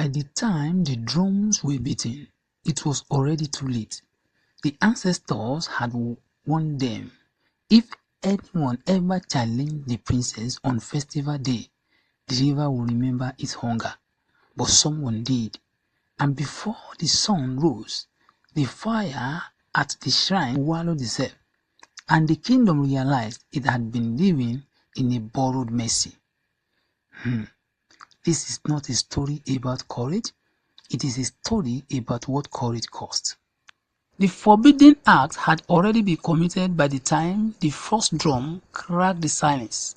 By the time the drums were beaten, it was already too late. The ancestors had warned them. If anyone ever challenged the princess on festival day, the river would remember its hunger. But someone did. And before the sun rose, the fire at the shrine swallowed itself, and the kingdom realized it had been living in a borrowed mercy. This is not a story about courage, it is a story about what courage cost. The forbidden act had already been committed by the time the first drum cracked the silence.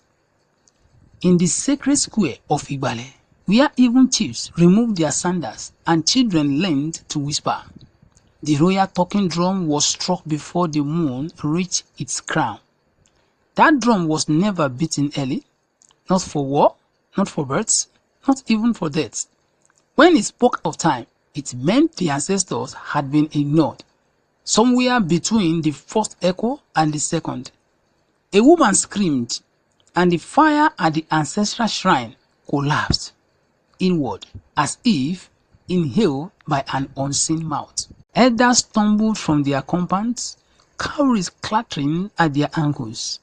In the sacred square of Igbalẹ, where even chiefs removed their sandals and children learned to whisper, the royal talking drum was struck before the moon reached its crown. That drum was never beaten early, not for war, not for births, not even for death. When it spoke of time, it meant the ancestors had been ignored, somewhere between the first echo and the second. A woman screamed, and the fire at the ancestral shrine collapsed inward as if inhaled by an unseen mouth. Elders stumbled from their compounds, cowries clattering at their ankles.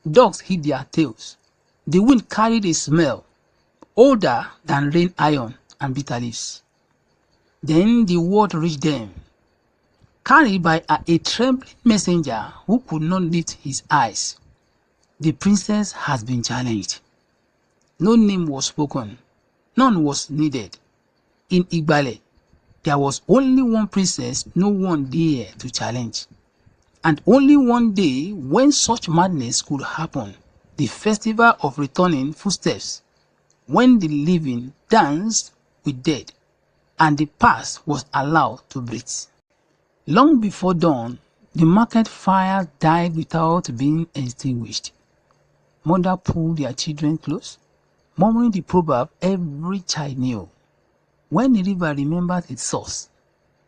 Dogs hid their tails. The wind carried a smell older than rain iron and bitter leaves. Then the word reached them, carried by a trembling messenger who could not lift his eyes. The princess has been challenged. No name was spoken. None was needed. In Igbalẹ, there was only one princess no one dared to challenge. And only one day when such madness could happen, the festival of returning footsteps, when the living danced with dead, and the past was allowed to breathe. Long before dawn, the market fire died without being extinguished. Mother pulled their children close, murmuring the proverb every child knew. When the river remembered its source,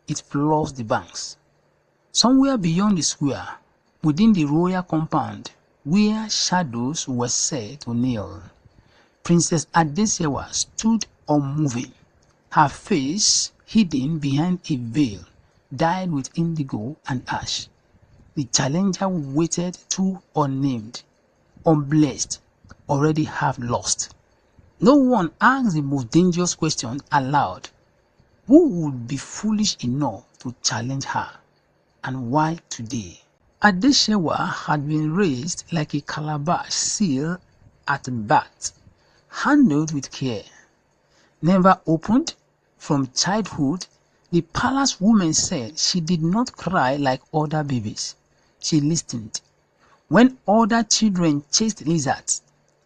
it floods the banks. Somewhere beyond the square, within the royal compound, where shadows were said to kneel, Princess Adesewa stood unmoving, her face hidden behind a veil dyed with indigo and ash. The challenger waited too unnamed, unblessed, already half lost. No one asked the most dangerous question aloud. Who would be foolish enough to challenge her, and why today? Adesewa had been raised like a calabash seal at birth, handled with care. Never opened from childhood, the palace woman said she did not cry like other babies. She listened. When other children chased lizards,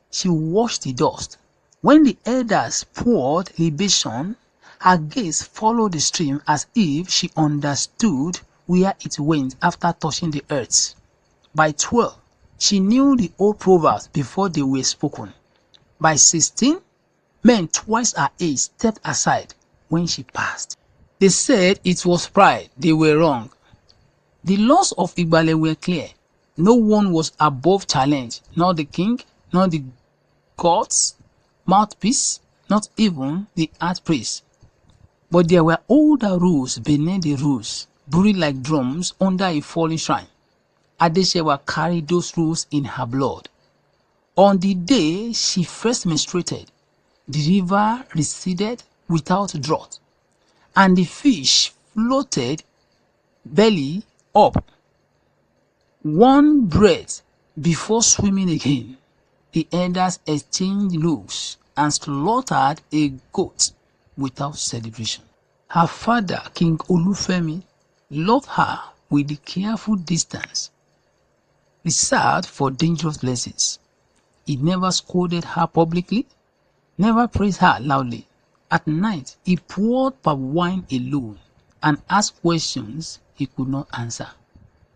she washed the dust. When the elders poured libation, her gaze followed the stream as if she understood where it went after touching the earth. By 12, she knew the old proverbs before they were spoken. By 16, men twice her age stepped aside when she passed. They said it was pride. They were wrong. The laws of Igbalẹ were clear. No one was above challenge, not the king, not the gods, mouthpiece, not even the archpriest. But there were older rules beneath the rules, buried like drums under a fallen shrine. Adesewa carried those rules in her blood. On the day she first menstruated, the river receded without drought, and the fish floated belly up. One breath before swimming again, the elders exchanged looks and slaughtered a goat without celebration. Her father, King Olufemi, loved her with the careful distance reserved for dangerous places. He never scolded her publicly, never praised her loudly. At night, he poured palm wine alone and asked questions he could not answer.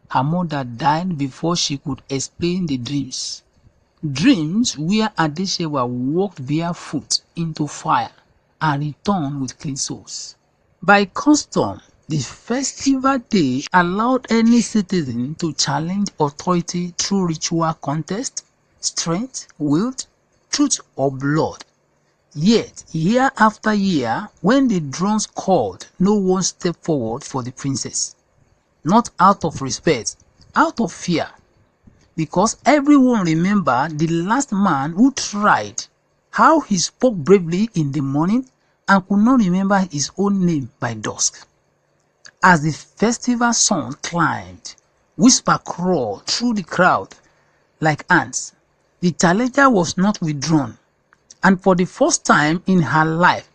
Her mother died before she could explain the dreams. Dreams where Adesewa walked barefoot into fire and returned with clean souls. By custom, the festival day allowed any citizen to challenge authority through ritual contest, strength, will, truth, or blood. Yet, year after year, when the drums called, no one stepped forward for the princess. Not out of respect, out of fear. Because everyone remembered the last man who tried, how he spoke bravely in the morning and could not remember his own name by dusk. As the festival sun climbed, whisper crawled through the crowd like ants. The challenger was not withdrawn, and for the first time in her life,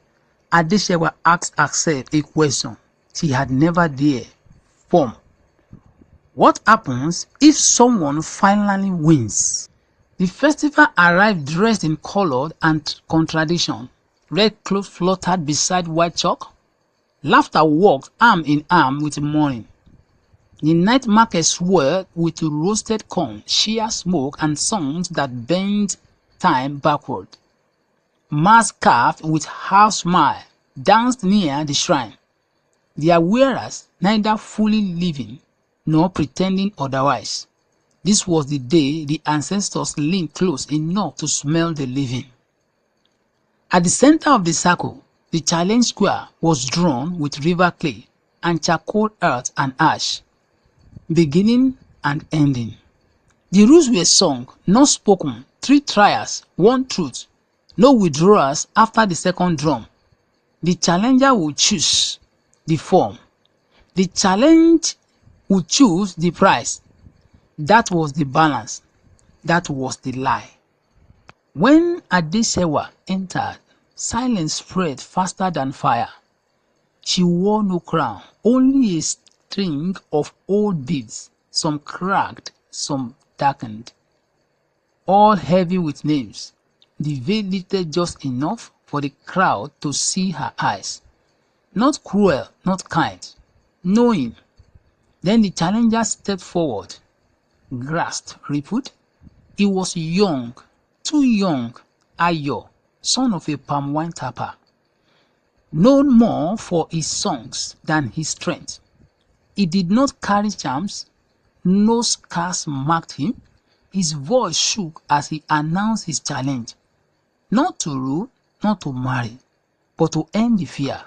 Adesewa asked herself a question she had never dared form. What happens if someone finally wins? The festival arrived dressed in color and contradiction. Red clothes fluttered beside white chalk. Laughter walked arm in arm with mourning. The night market swirled with roasted corn, sheer smoke, and songs that bent time backward. Masks carved with half smile danced near the shrine, their wearers neither fully living nor pretending otherwise. This was the day the ancestors leaned close enough to smell the living. At the center of the circle, the challenge square was drawn with river clay and charcoal earth and ash, beginning and ending. The rules were sung, not spoken, 3 trials, 1 truth, no withdrawals after the second drum. The challenger would choose the form. The challenge would choose the prize. That was the balance. That was the lie. When Adesewa entered, silence spread faster than fire. She wore no crown, only a string of old beads, some cracked, some darkened, all heavy with names. The veil lifted just enough for the crowd to see her eyes. Not cruel, not kind, knowing. Then the challenger stepped forward, grasped, rippled. He was young, too young, Ayo, son of a palm wine tapper, known more for his songs than his strength. He did not carry charms, no scars marked him. His voice shook as he announced his challenge, not to rule, not to marry, but to end the fear.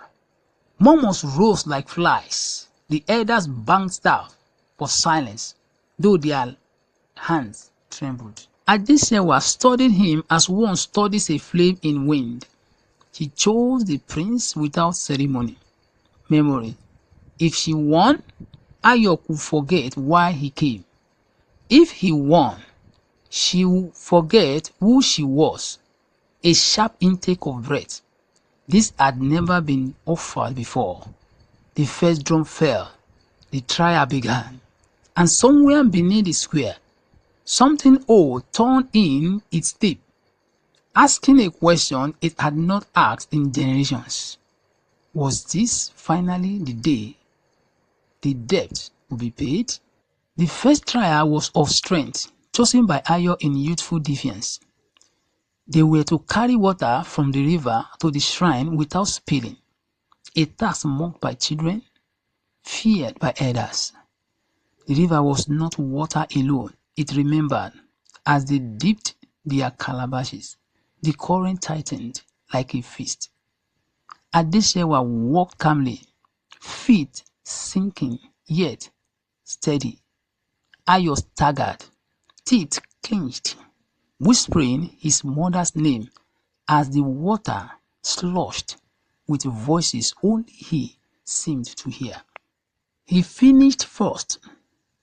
Murmurs rose like flies. The elders banged down for silence, though their hands trembled. Adesewa studied him as one studies a flame in wind. She chose the prince without ceremony, memory. If she won, Ayo could forget why he came. If he won, she would forget who she was. A sharp intake of breath. This had never been offered before. The first drum fell. The trial began. And somewhere beneath the square, something old turned in its deep, asking a question it had not asked in generations. Was this finally the day the debt would be paid? The first trial was of strength, chosen by Ayo in youthful defiance. They were to carry water from the river to the shrine without spilling, a task mocked by children, feared by elders. The river was not water alone, it remembered. As they dipped their calabashes, the current tightened like a fist. Adesewa walked calmly, feet sinking yet steady. Ayo staggered, teeth clenched, whispering his mother's name as the water sloshed with voices only he seemed to hear. He finished first.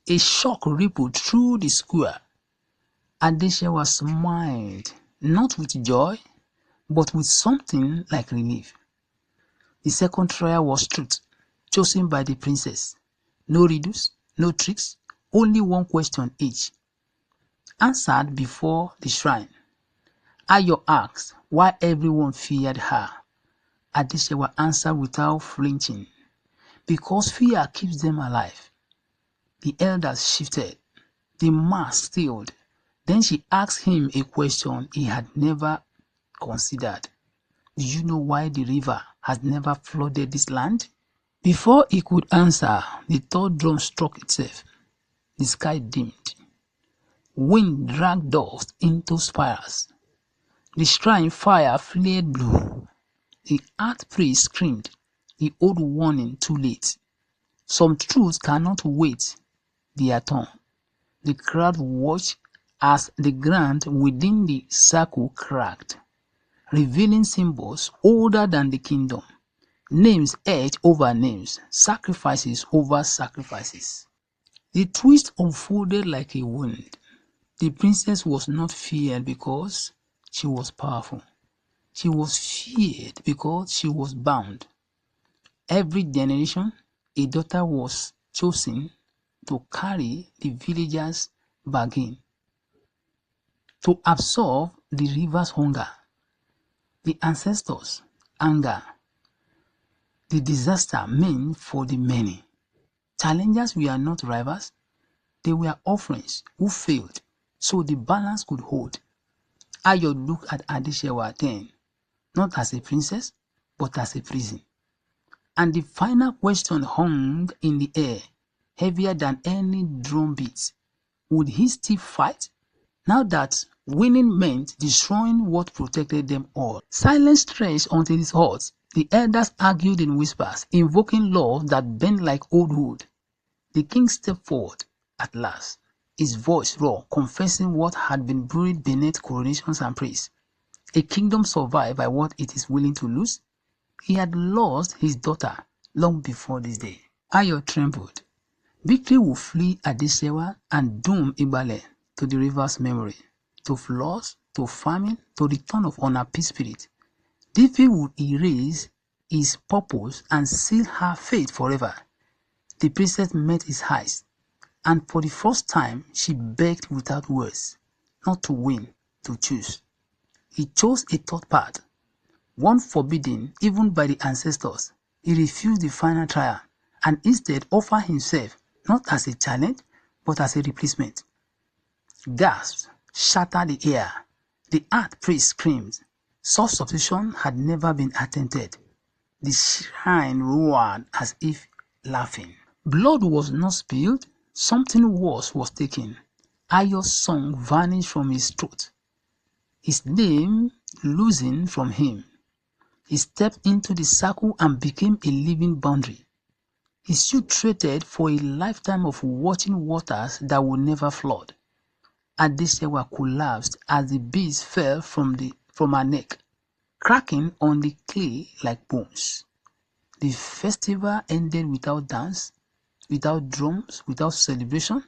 A shock rippled through the square. Adesewa smiled, not with joy, but with something like relief. The second trial was truth, chosen by the princess. No riddles, no tricks, only one question each, answered before the shrine. Ayo asked why everyone feared her. Adesewa answered without flinching, because fear keeps them alive. The elders shifted, the mass stilled. Then she asked him a question he had never considered. Do you know why the river has never flooded this land? Before he could answer, the third drum struck itself. The sky dimmed. Wind dragged dust into spirals. The shrine fire flared blue. The archpriest screamed, the old warning too late. Some truths cannot wait their turn. The crowd watched as the ground within the circle cracked, revealing symbols older than the kingdom. Names etched over names, sacrifices over sacrifices. The twist unfolded like a wind. The princess was not feared because she was powerful. She was feared because she was bound. Every generation, a daughter was chosen to carry the villagers' bargain, to absorb the river's hunger, the ancestors' anger, the disaster meant for the many. Challengers were not rivals, they were offerings who failed, so the balance could hold. Ayo looked at Adesewa then, not as a princess, but as a prison. And the final question hung in the air, heavier than any drumbeat. Would he still fight, now that winning meant destroying what protected them all? Silence stretched until his heart. The elders argued in whispers, invoking laws that bent like old wood. The king stepped forward at last, his voice raw, confessing what had been buried beneath coronations and praise. A kingdom survived by what it is willing to lose. He had lost his daughter long before this day. Ayo trembled. Victory would flee Adesewa and doom Igbalẹ to the river's memory, to floods, to famine, to the return of unappeased spirit. Defeat would erase his purpose and seal her fate forever. The princess met his eyes, and for the first time she begged without words, not to win, to choose. He chose a third path, one forbidden even by the ancestors. He refused the final trial and instead offered himself not as a challenge but as a replacement. Gasps shattered the air. The archpriest screamed. Such substitution had never been attempted. The shrine roared as if laughing. Blood was not spilled. Something worse was taken. Ayo's song vanished from his throat. His name loosened from him. He stepped into the circle and became a living boundary. His youth traded for a lifetime of watching waters that would never flood. Adesewa collapsed as the beads fell from her neck, cracking on the clay like bones. The festival ended without dance, without drums, without celebration.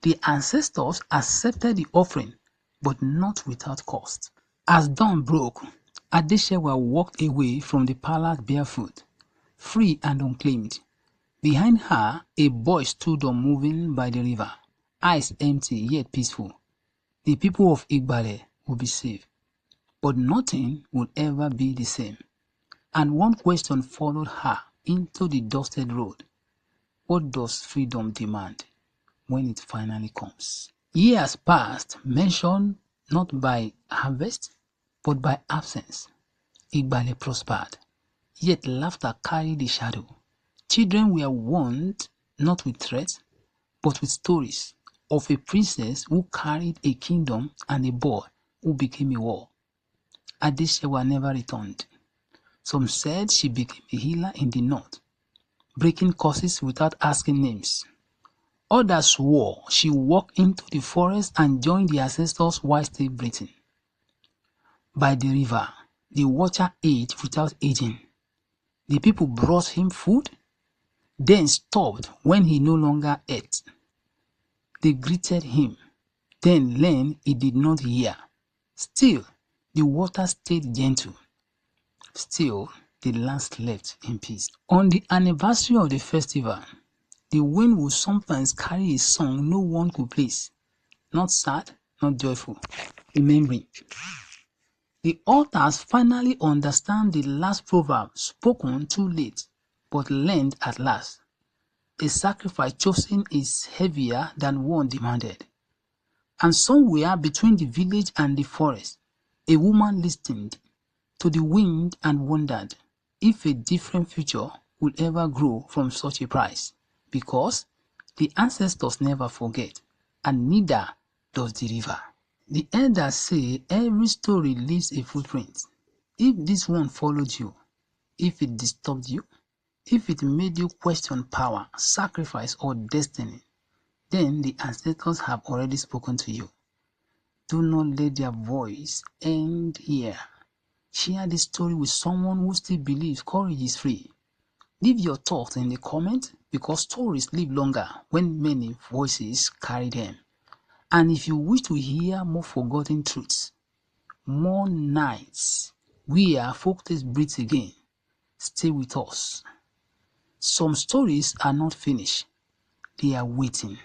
The ancestors accepted the offering, but not without cost. As dawn broke, Adesewa walked away from the palace barefoot, free and unclaimed. Behind her, a boy stood unmoving by the river, eyes empty yet peaceful. The people of Igbalẹ would be saved, but nothing would ever be the same. And one question followed her into the dusted road. What does freedom demand when it finally comes? Years passed, mentioned not by harvest, but by absence. Igbalẹ prospered, yet laughter carried a shadow. Children were warned not with threats, but with stories of a princess who carried a kingdom and a boy who became a war. Adesewa never returned. Some said she became a healer in the north, breaking curses without asking names. Others swore she walked into the forest and joined the ancestors while still breathing. By the river, the watcher ate without aging. The people brought him food, then stopped when he no longer ate. They greeted him, then learned he did not hear. Still, the water stayed gentle. Still, the land slept in peace. On the anniversary of the festival, the wind would sometimes carry a song no one could place. Not sad, not joyful, remembering. The authors finally understand the last proverb spoken too late, but learned at last. A sacrifice chosen is heavier than one demanded. And somewhere between the village and the forest, a woman listened to the wind and wondered if a different future would ever grow from such a price, because the ancestors never forget, and neither does the river. The elders say every story leaves a footprint. If this one followed you, if it disturbed you, if it made you question power, sacrifice, or destiny, then the ancestors have already spoken to you. Do not let their voice end here. Share this story with someone who still believes courage is free. Leave your thoughts in the comments because stories live longer when many voices carry them. And if you wish to hear more forgotten truths, more nights where folktales breathe again, stay with us. Some stories are not finished, they are waiting.